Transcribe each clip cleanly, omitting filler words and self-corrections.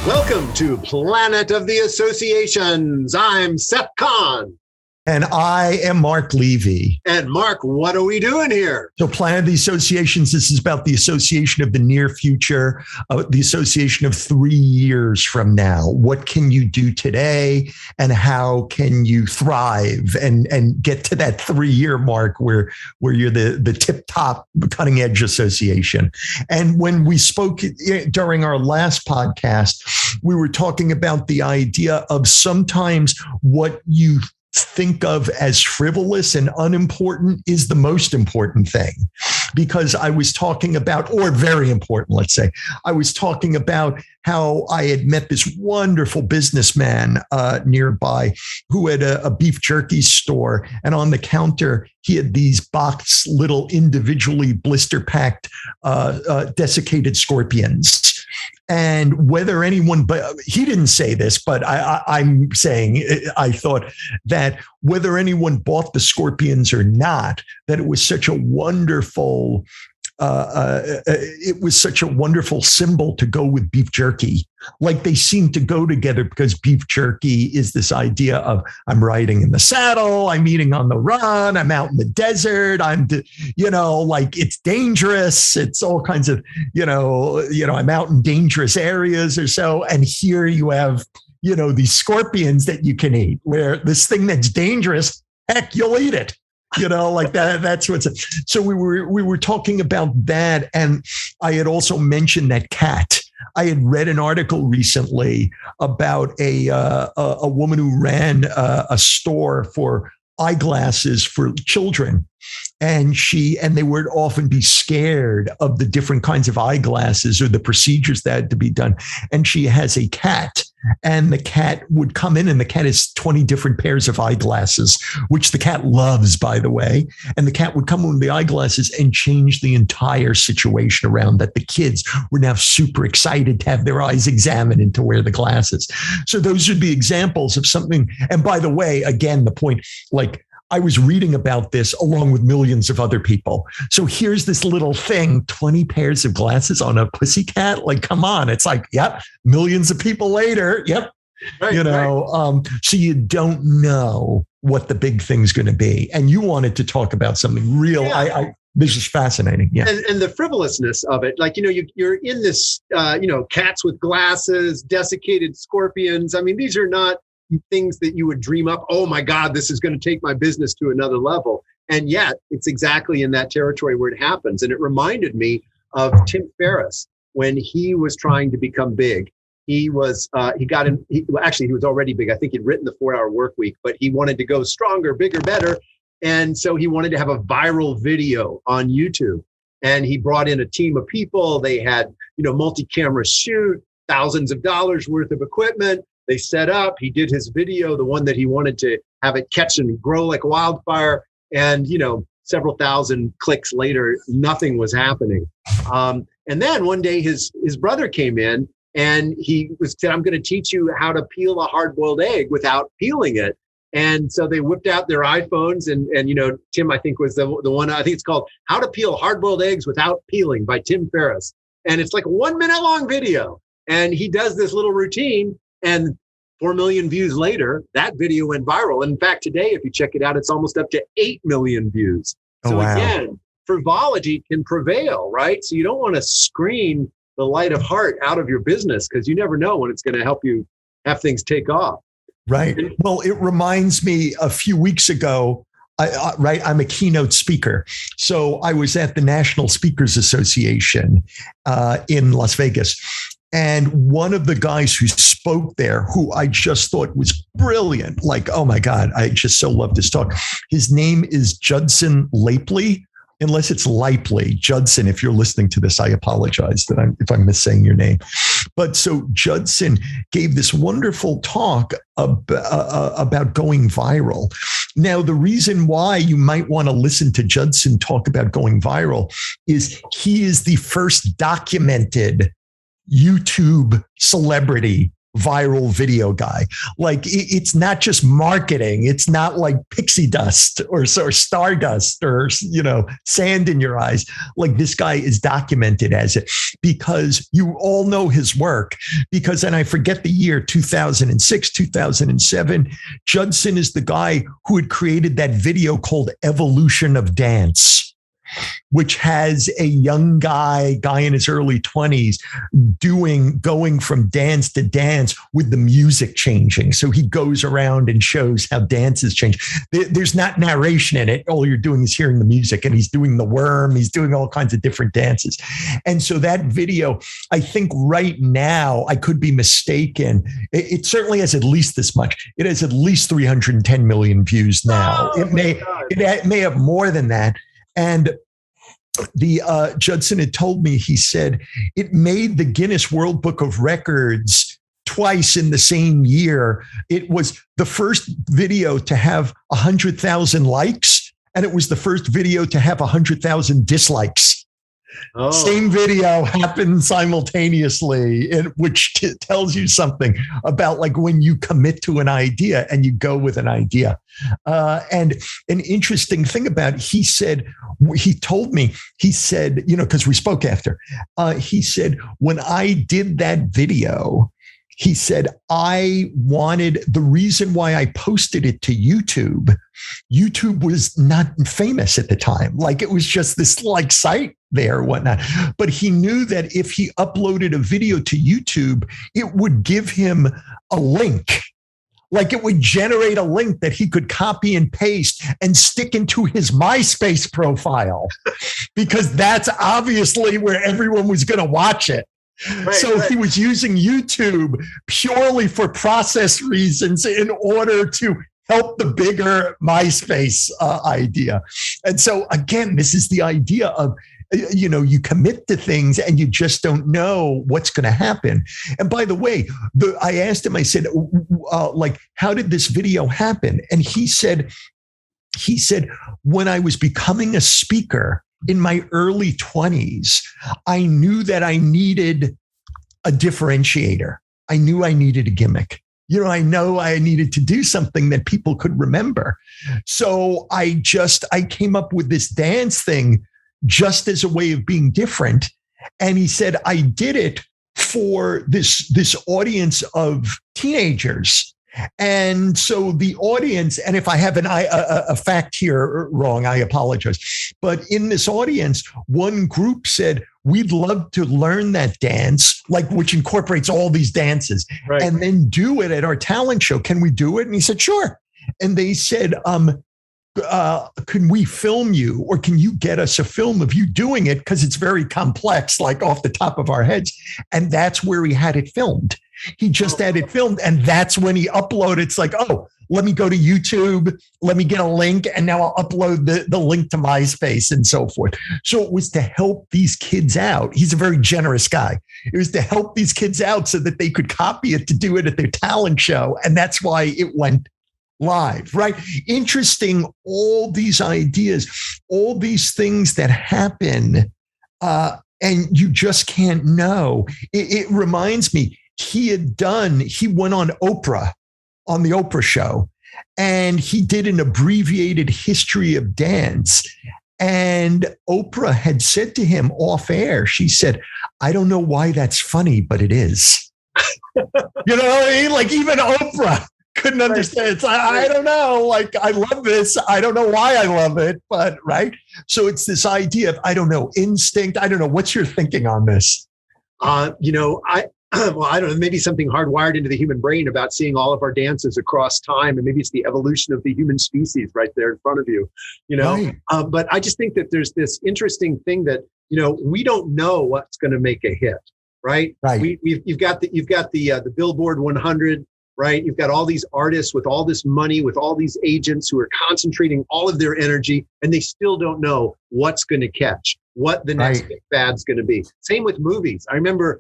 Welcome to Planet of the Associations. I'm Seth Kahn. And I am Mark Levy. And Mark, what are we doing here? So Planet of the Associations, this is about the association of the near future, the association of 3 years from now. What can you do today and how can you thrive and get to that 3-year mark where you're the tip top cutting edge association? And when we spoke during our last podcast, we were talking about the idea of sometimes what you think of as frivolous and unimportant is the most important thing. Because I was talking about, or very important, let's say, I was talking about how I had met this wonderful businessman nearby who had a beef jerky store. And on the counter, he had these boxed little individually blister packed desiccated scorpions. And whether anyone, but he didn't say this, but I'm saying, I thought that whether anyone bought the scorpions or not, that it was such a wonderful, symbol to go with beef jerky. Like they seem to go together because beef jerky is this idea of I'm riding in the saddle, I'm eating on the run, I'm out in the desert, like it's dangerous. It's all kinds of, I'm out in dangerous areas or so. And here you have, these scorpions that you can eat, where this thing that's dangerous, heck, you'll eat it. Like that. That's what's. So we were talking about that, and I had also mentioned that cat. I had read an article recently about a woman who ran a store for eyeglasses for children. And they would often be scared of the different kinds of eyeglasses or the procedures that had to be done. And she has a cat, and the cat would come in, and the cat has 20 different pairs of eyeglasses, which the cat loves, by the way. And the cat would come in with the eyeglasses and change the entire situation around that. The kids were now super excited to have their eyes examined and to wear the glasses. So those would be examples of something. And by the way, again, the point, like, I was reading about this along with millions of other people. So here's this little thing, 20 pairs of glasses on a pussycat. Like, come on. It's like, yep, millions of people later. Yep. Right, right. So you don't know what the big thing's going to be. And you wanted to talk about something real. Yeah. This is fascinating. Yeah. And the frivolousness of it, like, you're in this, cats with glasses, desiccated scorpions. I mean, these are not things that you would dream up. Oh my God, this is going to take my business to another level. And yet it's exactly in that territory where it happens. And it reminded me of Tim Ferriss when he was trying to become big. He was already big. I think he'd written the 4-Hour Work Week, but he wanted to go stronger, bigger, better. And so he wanted to have a viral video on YouTube. And he brought in a team of people. They had, multi-camera shoot, thousands of dollars worth of equipment. They set up, he did his video, the one that he wanted to have it catch and grow like wildfire. And, several thousand clicks later, nothing was happening. And then one day his brother came in and he said, I'm going to teach you how to peel a hard-boiled egg without peeling it. And so they whipped out their iPhones and Tim, I think, was the one, I think it's called How to Peel Hard-Boiled Eggs Without Peeling by Tim Ferriss. And it's like a 1-minute long video. And he does this little routine, and 4 million views later, that video went viral. And in fact, today, if you check it out, it's almost up to 8 million views. So wow. Again, frivolity can prevail, right? So you don't want to screen the light of heart out of your business because you never know when it's going to help you have things take off. Right. Well, it reminds me a few weeks ago, I'm a keynote speaker. So I was at the National Speakers Association in Las Vegas. And one of the guys who spoke there, who I just thought was brilliant, like, oh my God, I just so loved his talk. His name is Judson Lapely, unless it's Lipely. Judson, if you're listening to this, I apologize if I'm missaying your name. But so Judson gave this wonderful talk about going viral. Now, the reason why you might want to listen to Judson talk about going viral is he is the first documented YouTube celebrity viral video guy. Like it's not just marketing. It's not like pixie dust or stardust or, sand in your eyes. Like this guy is documented as it because you all know his work because, and I forget the year, 2006, 2007, Judson is the guy who had created that video called Evolution of Dance, which has a young guy in his early 20s going from dance to dance with the music changing. So he goes around and shows how dances change. There's not narration in it. All you're doing is hearing the music, and he's doing the worm. He's doing all kinds of different dances. And so that video, I think right now, I could be mistaken. It certainly has at least this much. It has at least 310 million views now. It may have more than that. And the Judson had told me, he said, it made the Guinness World Book of Records twice in the same year. It was the first video to have 100,000 likes, and it was the first video to have 100,000 dislikes. Oh. Same video happened simultaneously, which tells you something about like when you commit to an idea and you go with an idea. And an interesting thing about it, he told me, because we spoke after, he said, when I did that video, he said, the reason why I posted it to YouTube was not famous at the time. Like it was just this like site there or whatnot. But he knew that if he uploaded a video to YouTube, it would give him a link. Like it would generate a link that he could copy and paste and stick into his MySpace profile because that's obviously where everyone was going to watch it. Right. He was using YouTube purely for process reasons in order to help the bigger MySpace idea. And so again, this is the idea of, you commit to things and you just don't know what's going to happen. And by the way, I asked him, I said, how did this video happen? And he said, when I was becoming a speaker in my early 20s, I knew that I needed a differentiator. I knew I needed a gimmick. I know I needed to do something that people could remember. So I came up with this dance thing just as a way of being different. And he said, I did it for this audience of teenagers. And so the audience, and if I have a fact here wrong, I apologize. But in this audience, one group said, we'd love to learn that dance, which incorporates all these dances, right, and then do it at our talent show. Can we do it? And he said, sure. And they said, can we film you, or can you get us a film of you doing it? Because it's very complex, like off the top of our heads. And that's where he had it filmed. He just had it filmed. And that's when he uploaded. It's like, oh, let me go to YouTube. Let me get a link. And now I'll upload the link to MySpace and so forth. So it was to help these kids out. He's a very generous guy. It was to help these kids out so that they could copy it to do it at their talent show. And that's why it went live, right? Interesting, all these ideas, all these things that happen, and you just can't know. It reminds me, he went on Oprah, on the Oprah show, and he did an abbreviated history of dance. And Oprah had said to him off air, she said, I don't know why that's funny, but it is. You know what I mean? Like even Oprah couldn't understand. It's like, I don't know. Like, I love this. I don't know why I love it, but right. So it's this idea of, I don't know, instinct. I don't know. What's your thinking on this? I don't know, maybe something hardwired into the human brain about seeing all of our dances across time. And maybe it's the evolution of the human species right there in front of you, Right. But I just think that there's this interesting thing that, we don't know what's going to make a hit, right? Right. You've got the Billboard 100, right? You've got all these artists with all this money, with all these agents who are concentrating all of their energy, and they still don't know what's going to catch, what the next big fad's going to be. Same with movies. I remember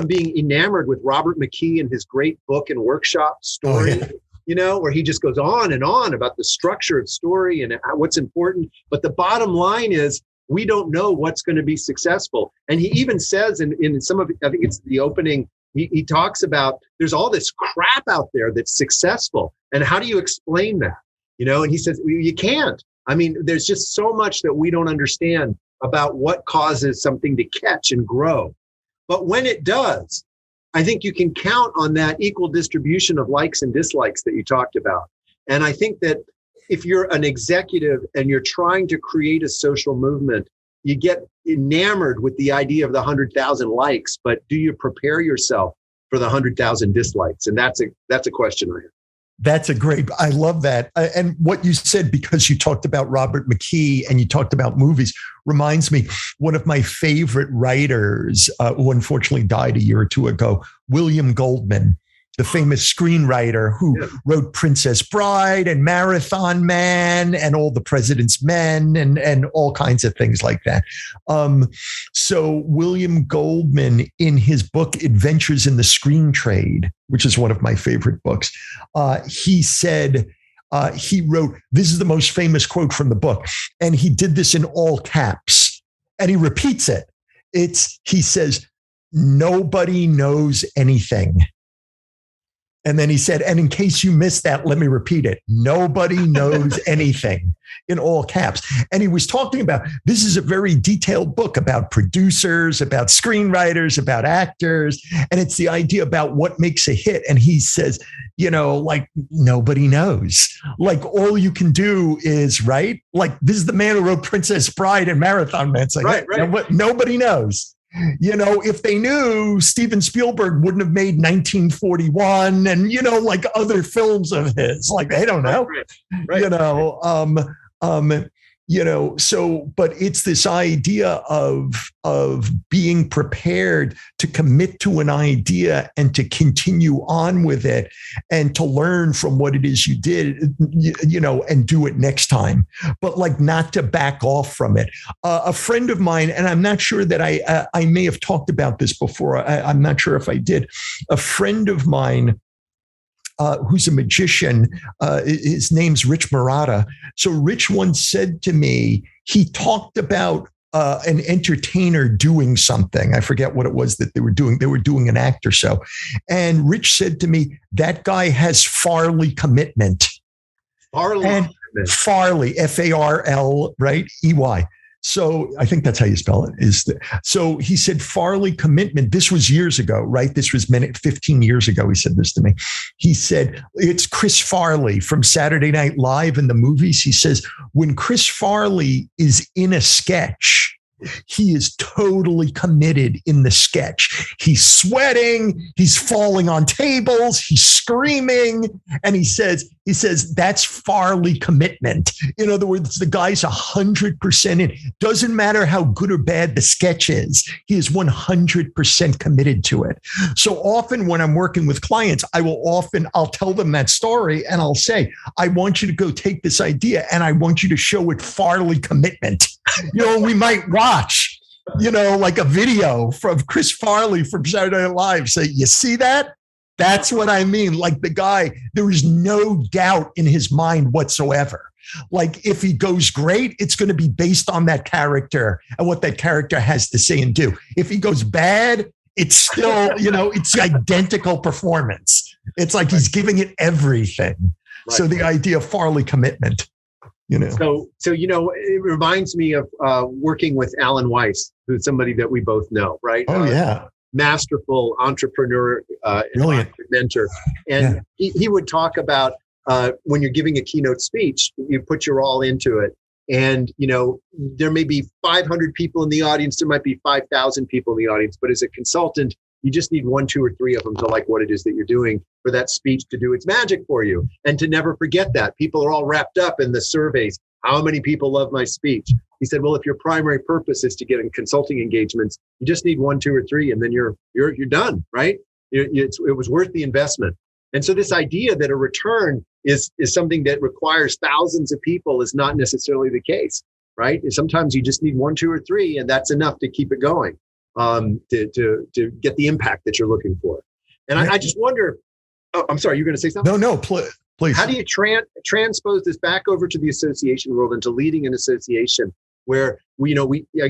being enamored with Robert McKee and his great book and workshop Story, where he just goes on and on about the structure of story and what's important. But the bottom line is, we don't know what's going to be successful. And he even says in some of, I think it's the opening he talks about there's all this crap out there that's successful. And how do you explain that? And he says, you can't. I mean, there's just so much that we don't understand about what causes something to catch and grow. But when it does, I think you can count on that equal distribution of likes and dislikes that you talked about. And I think that if you're an executive and you're trying to create a social movement, you get enamored with the idea of the 100,000 likes, but do you prepare yourself for the 100,000 dislikes? And that's a question I have. That's I love that. And what you said, because you talked about Robert McKee and you talked about movies, reminds me, one of my favorite writers, who unfortunately died a year or two ago, William Goldman, the famous screenwriter who wrote Princess Bride and Marathon Man and All the President's Men and all kinds of things like that. So William Goldman, in his book, Adventures in the Screen Trade, which is one of my favorite books, he said, he wrote, this is the most famous quote from the book, and he did this in all caps, and he repeats it. He says, nobody knows anything. And then he said, and in case you missed that, let me repeat it. Nobody knows anything, in all caps. And he was talking about, this is a very detailed book about producers, about screenwriters, about actors. And it's the idea about what makes a hit. And he says, like nobody knows. Like all you can do is, right? Like this is the man who wrote Princess Bride and Marathon Man. It's like, right. Nobody knows. If they knew, Steven Spielberg wouldn't have made 1941 and, like other films of his, like they don't know, right. So, but it's this idea of being prepared to commit to an idea and to continue on with it and to learn from what it is you did, and do it next time, but like not to back off from it. A friend of mine, and I'm not sure that I may have talked about this before. I'm not sure if I did. A friend of mine, who's a magician. His name's Rich Murata. So Rich once said to me, he talked about an entertainer doing something. I forget what it was that they were doing. They were doing an act or so. And Rich said to me, that guy has Farley Commitment. Farley, F-A-R-L, right? E-Y. So I think that's how you spell it. So he said Farley Commitment. This was years ago, right? This was 15 years ago. He said this to me. He said, it's Chris Farley from Saturday Night Live in the movies. He says, when Chris Farley is in a sketch, he is totally committed in the sketch. He's sweating. He's falling on tables. He's screaming. And he says, that's Farley Commitment. In other words, the guy's 100% in. Doesn't matter how good or bad the sketch is. He is 100% committed to it. So often when I'm working with clients, I'll tell them that story and I'll say, I want you to go take this idea and I want you to show it Farley Commitment. We might watch, like a video from Chris Farley from Saturday Night Live. Say, you see that? That's what I mean. Like the guy, there is no doubt in his mind whatsoever. Like if he goes great, it's going to be based on that character and what that character has to say and do. If he goes bad, it's still, it's identical performance. It's like he's giving it everything. Right. So the idea of Farley Commitment. So it reminds me of working with Alan Weiss, who's somebody that we both know, right? Oh, yeah. Masterful entrepreneur, brilliant mentor. And he would talk about when you're giving a keynote speech, you put your all into it. And, there may be 500 people in the audience. There might be 5,000 people in the audience. But as a consultant, you just need 1, 2, or 3 of them to like what it is that you're doing for that speech to do its magic for you. And to never forget that. People are all wrapped up in the surveys. How many people love my speech? He said, well, if your primary purpose is to get in consulting engagements, you just need 1, 2, or 3, and then you're done, right? It was worth the investment. And so this idea that a return is something that requires thousands of people is not necessarily the case, right? Sometimes you just need 1, 2, or 3, and that's enough to keep it going. To get the impact that you're looking for. And I just wonder, I'm sorry, you're going to say something? No, please. How do you transpose this back over to the association world and to leading an association where we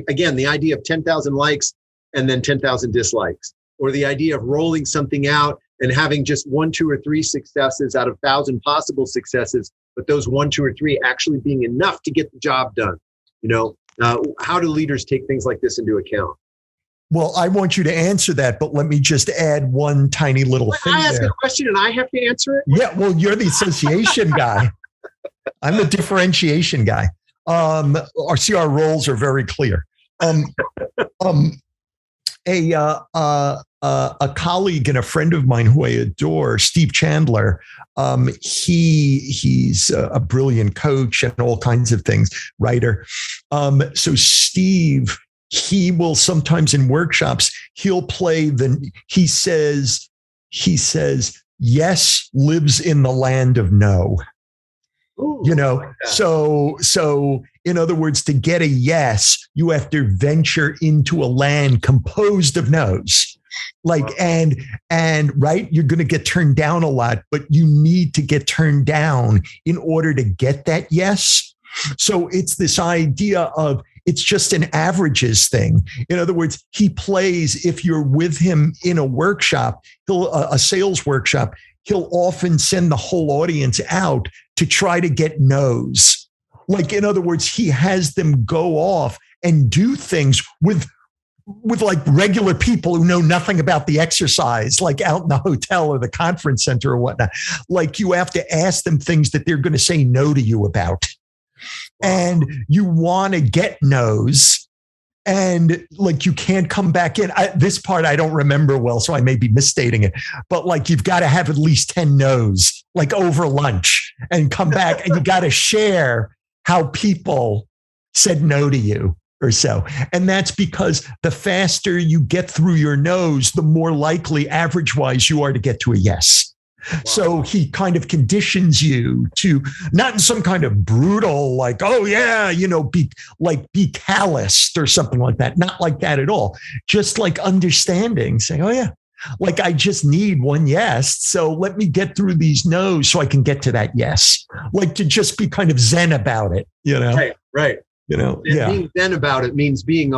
again, the idea of 10,000 likes and then 10,000 dislikes. or the idea of rolling something out and having just 1, 2, or 3 successes out of 1,000 possible successes, but those 1, 2, or 3 actually being enough to get the job done. How do leaders take things like this into account? Well, I want you to answer that, but let me just add one tiny little thing. I ask a question and I have to answer it? Yeah, well, you're the association guy. I'm the differentiation guy. Our roles are very clear. A colleague and a friend of mine who I adore, Steve Chandler, he's a brilliant coach and all kinds of things, writer. So Steve, he will sometimes in workshops, he'll play he says, yes lives in the land of no. Ooh, So in other words, to get a yes, you have to venture into a land composed of no's. And right, you're going to get turned down a lot, but you need to get turned down in order to get that yes. So it's this idea of it's just an averages thing. In other words, he plays, if you're with him in a workshop, a sales workshop, he'll often send the whole audience out to try to get no's. In other words, he has them go off and do things with like regular people who know nothing about the exercise, like out in the hotel or the conference center or whatnot. You have to ask them things that they're going to say no to you about. And you want to get no's, and you can't come back in. This part I don't remember well, so I may be misstating it. But you've got to have at least 10 no's, over lunch, and come back, and you got to share how people said no to you or so. And that's because the faster you get through your no's, the more likely, average-wise, you are to get to a yes. Wow. So he kind of conditions you to not in some kind of brutal, be calloused or something like that. Not like that at all. Just understanding, saying, oh yeah, I just need one yes. So let me get through these no's so I can get to that yes. To just be kind of zen about it, Right. Being zen about it means being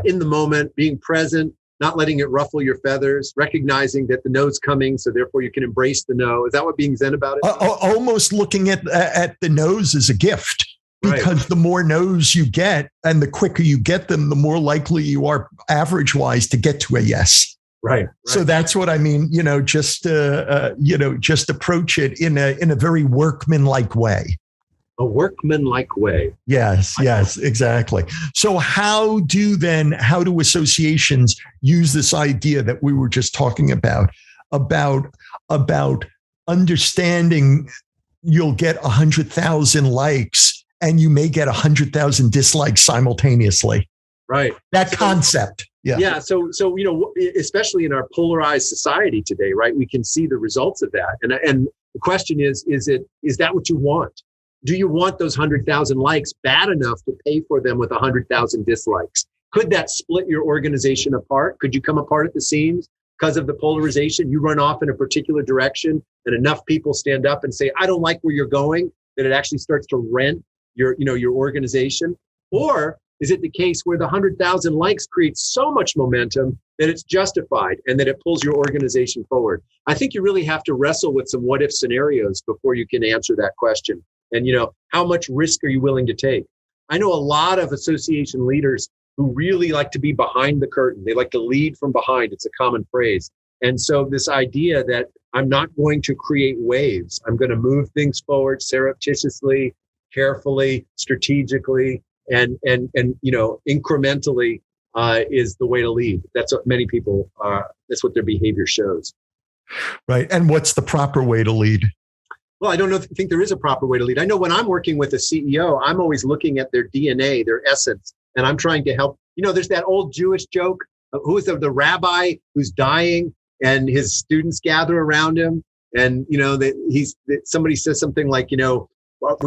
in the moment, being present, not letting it ruffle your feathers, recognizing that the no's coming, so therefore you can embrace the no. Is that what being zen about it? Almost looking at the no's as a gift, because the more no's you get and the quicker you get them, the more likely you are average-wise to get to a yes. Right. So that's what I mean. Just approach it in a very workmanlike way. A workmanlike way. Yes, exactly. So how do associations use this idea that we were just talking about understanding you'll get 100,000 likes and you may get 100,000 dislikes simultaneously? Right. That concept. Yeah. Yeah. So, especially in our polarized society today, right, we can see the results of that. And the question is that what you want? Do you want those 100,000 likes bad enough to pay for them with 100,000 dislikes? Could that split your organization apart? Could you come apart at the seams because of the polarization? You run off in a particular direction and enough people stand up and say, I don't like where you're going, that it actually starts to rent your organization? Or is it the case where the 100,000 likes creates so much momentum that it's justified and that it pulls your organization forward? I think you really have to wrestle with some what if scenarios before you can answer that question. And, how much risk are you willing to take? I know a lot of association leaders who really like to be behind the curtain. They like to lead from behind. It's a common phrase. And so this idea that I'm not going to create waves, I'm going to move things forward surreptitiously, carefully, strategically, and incrementally is the way to lead. That's what many people that's what their behavior shows. Right. And what's the proper way to lead? Well, I don't think there is a proper way to lead. I know when I'm working with a CEO, I'm always looking at their DNA, their essence, and I'm trying to help. There's that old Jewish joke. Who is the rabbi who's dying and his students gather around him? And, somebody says something like, well,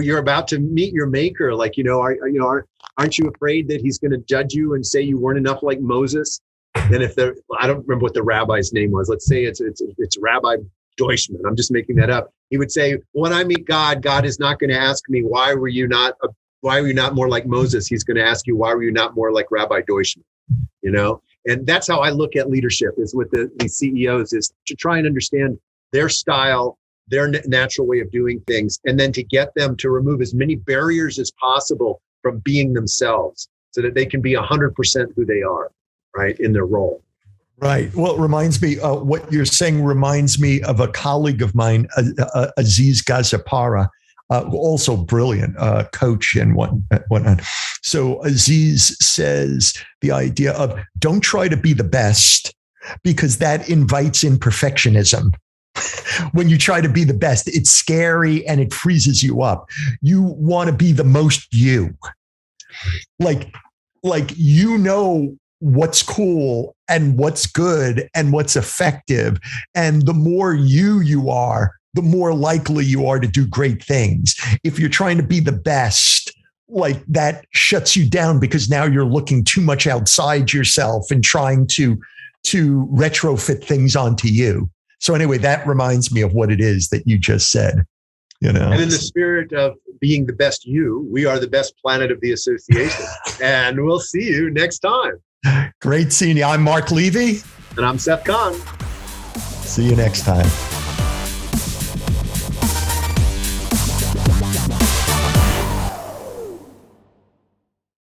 you're about to meet your maker. Aren't you afraid that he's going to judge you and say you weren't enough like Moses? And I don't remember what the rabbi's name was. Let's say it's Rabbi Deutschman. I'm just making that up. He would say, when I meet God, God is not going to ask me, why were you not more like Moses? He's going to ask you, why were you not more like Rabbi Deutschman? And that's how I look at leadership, is with these CEOs, is to try and understand their style, their natural way of doing things, and then to get them to remove as many barriers as possible from being themselves so that they can be 100% who they are, right, in their role. Right. Well, it reminds me, what you're saying reminds me of a colleague of mine, Aziz Gazapara, also brilliant coach and whatnot. So Aziz says the idea of don't try to be the best, because that invites in perfectionism. When you try to be the best, it's scary and it freezes you up. You want to be the most you. Like what's cool and what's good and what's effective. And the more you are, the more likely you are to do great things. If you're trying to be the best, like that shuts you down, because now you're looking too much outside yourself and trying to retrofit things onto you. So anyway, that reminds me of what it is that you just said, And in the spirit of being the best you, we are the best planet of the association. And we'll see you next time. Great seeing you. I'm Mark Levy. And I'm Seth Kahn. See you next time.